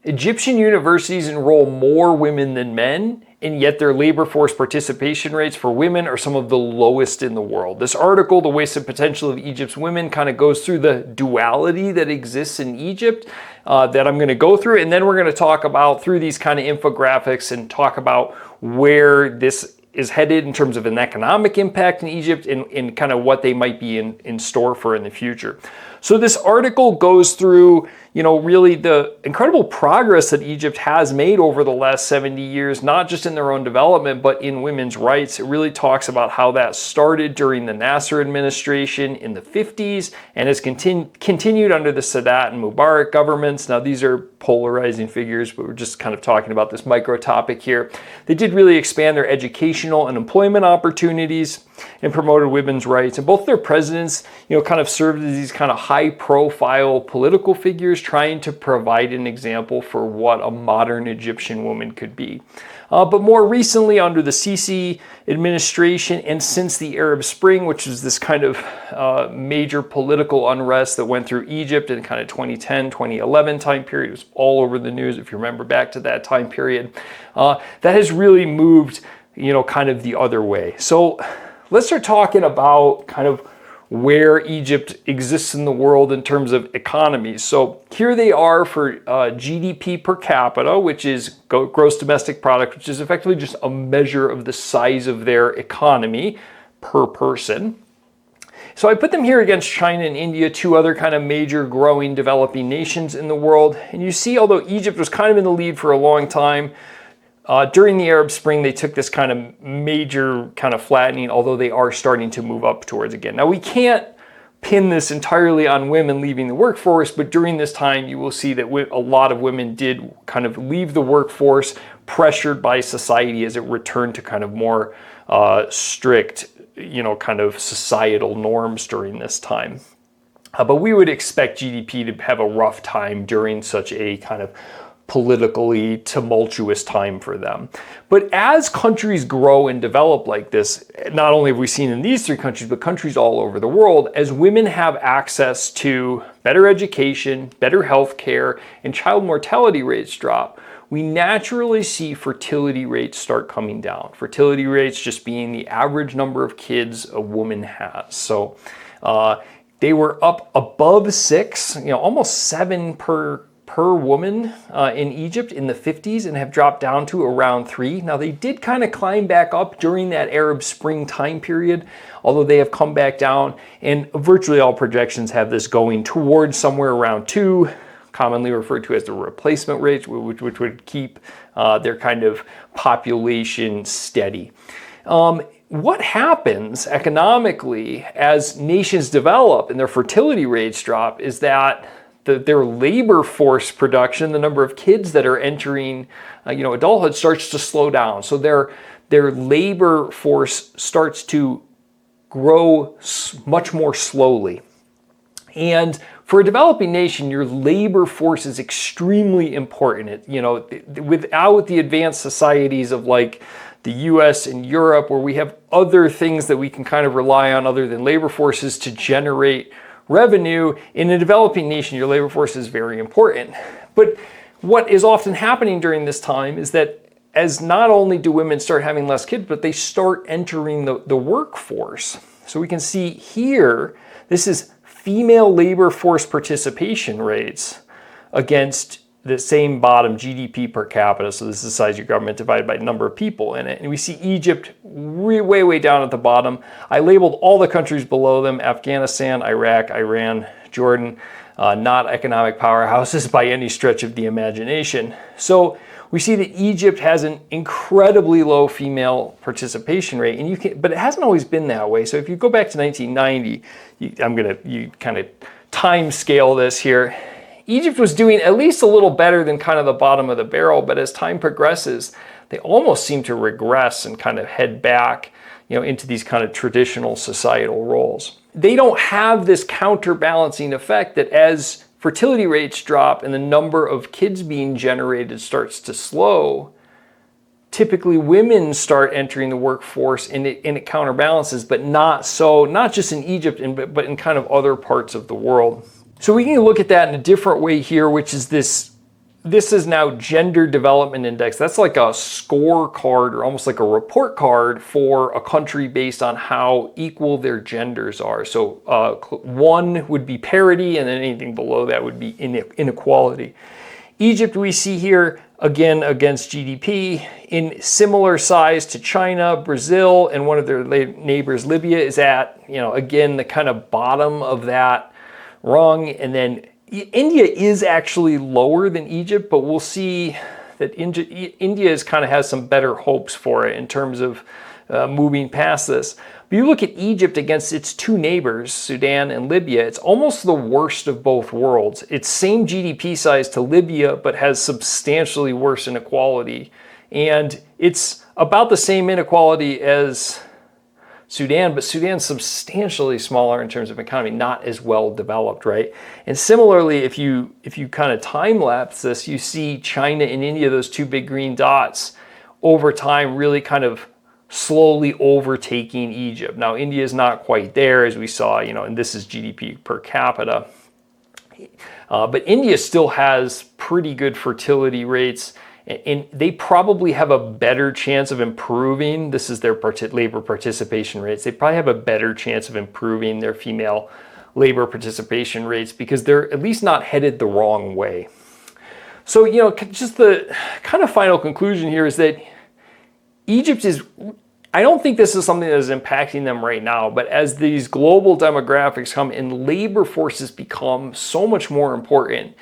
Egyptian universities enroll more women than men, and yet their labor force participation rates for women are some of the lowest in the world. This article, The Wasted Potential of Egypt's Women, kind of goes through the duality that exists in Egypt that I'm going to go through, and then we're going to talk about through these kind of infographics and talk about where this is headed in terms of an economic impact in Egypt and kind of what they might be in store for in the future. So this article goes through, really the incredible progress that Egypt has made over the last 70 years, not just in their own development, but in women's rights. It really talks about how that started during the Nasser administration in the 50s and has continued under the Sadat and Mubarak governments. Now, these are polarizing figures, but we're just kind of talking about this micro topic here. They did really expand their educational and employment opportunities and promoted women's rights. And both their presidents, kind of served as these kind of high-profile political figures trying to provide an example for what a modern Egyptian woman could be. But more recently, under the Sisi administration and since the Arab Spring, which is this kind of major political unrest that went through Egypt in kind of 2010, 2011 time period, it was all over the news if you remember back to that time period, that has really moved, kind of the other way. So let's start talking about kind of where Egypt exists in the world in terms of economies. So here they are for GDP per capita, which is gross domestic product, which is effectively just a measure of the size of their economy per person. So I put them here against China and India, two other kind of major growing developing nations in the world. And you see, although Egypt was kind of in the lead for a long time, during the Arab Spring, they took this kind of major kind of flattening, although they are starting to move up towards again. Now, we can't pin this entirely on women leaving the workforce, but during this time, you will see that a lot of women did kind of leave the workforce, pressured by society as it returned to kind of more strict, kind of societal norms during this time. But we would expect GDP to have a rough time during such a kind of politically tumultuous time for them. But as countries grow and develop like this, not only have we seen in these three countries, but countries all over the world, as women have access to better education, better health care, and child mortality rates drop, we naturally see fertility rates start coming down. Fertility rates just being the average number of kids a woman has. So they were up above 6, almost 7 per woman in Egypt in the 50s and have dropped down to around 3. Now they did kind of climb back up during that Arab Spring time period, although they have come back down, and virtually all projections have this going towards somewhere around 2, commonly referred to as the replacement rate, which would keep their kind of population steady. What happens economically as nations develop and their fertility rates drop is that their labor force production, the number of kids that are entering, adulthood starts to slow down. So their labor force starts to grow much more slowly. And for a developing nation, your labor force is extremely important. Without the advanced societies of like the US and Europe, where we have other things that we can kind of rely on other than labor forces to generate revenue, in a developing nation, your labor force is very important. But what is often happening during this time is that as not only do women start having less kids, but they start entering the workforce. So we can see here, this is female labor force participation rates against the same bottom, GDP per capita. So this is the size of your government divided by the number of people in it. And we see Egypt way down at the bottom. I labeled all the countries below them: Afghanistan, Iraq, Iran, Jordan, not economic powerhouses by any stretch of the imagination. So we see that Egypt has an incredibly low female participation rate, and but it hasn't always been that way. So if you go back to 1990, you kind of time scale this here. Egypt was doing at least a little better than kind of the bottom of the barrel, but as time progresses, they almost seem to regress and kind of head back, into these kind of traditional societal roles. They don't have this counterbalancing effect that as fertility rates drop and the number of kids being generated starts to slow, typically women start entering the workforce and it counterbalances, but not just in Egypt, but in kind of other parts of the world. So we can look at that in a different way here, which is this this is now gender development index. That's like a scorecard or almost like a report card for a country based on how equal their genders are. So 1 would be parity, and then anything below that would be inequality. Egypt, we see here, again, against GDP, in similar size to China, Brazil, and one of their neighbors, Libya, is at, again, the kind of bottom of that rung. And then India is actually lower than Egypt, but we'll see that India has some better hopes for it in terms of moving past this. But you look at Egypt against its 2 neighbors, Sudan and Libya, it's almost the worst of both worlds. It's same GDP size to Libya, but has substantially worse inequality. And it's about the same inequality as Sudan, but Sudan's substantially smaller in terms of economy, not as well developed, right? And similarly, if you kind of time lapse this, you see China and India, those 2 big green dots, over time really kind of slowly overtaking Egypt. Now, India is not quite there, as we saw, and this is GDP per capita. But India still has pretty good fertility rates, and they probably have a better chance of improving. This is their labor participation rates. They probably have a better chance of improving their female labor participation rates because they're at least not headed the wrong way. So, just the kind of final conclusion here is that Egypt is, I don't think this is something that is impacting them right now, but as these global demographics come and labor forces become so much more important,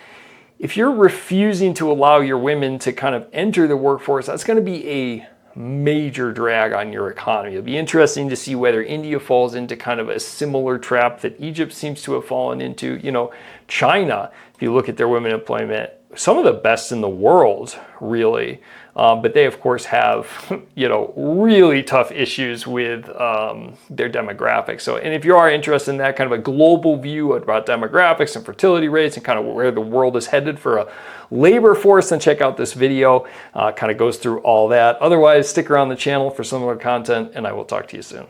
if you're refusing to allow your women to kind of enter the workforce, that's going to be a major drag on your economy. It'll be interesting to see whether India falls into kind of a similar trap that Egypt seems to have fallen into. China, if you look at their women employment, some of the best in the world, really. But they, of course, have, really tough issues with their demographics. So, and if you are interested in that kind of a global view about demographics and fertility rates and kind of where the world is headed for a labor force, then check out this video. Kind of goes through all that. Otherwise, stick around the channel for similar content, and I will talk to you soon.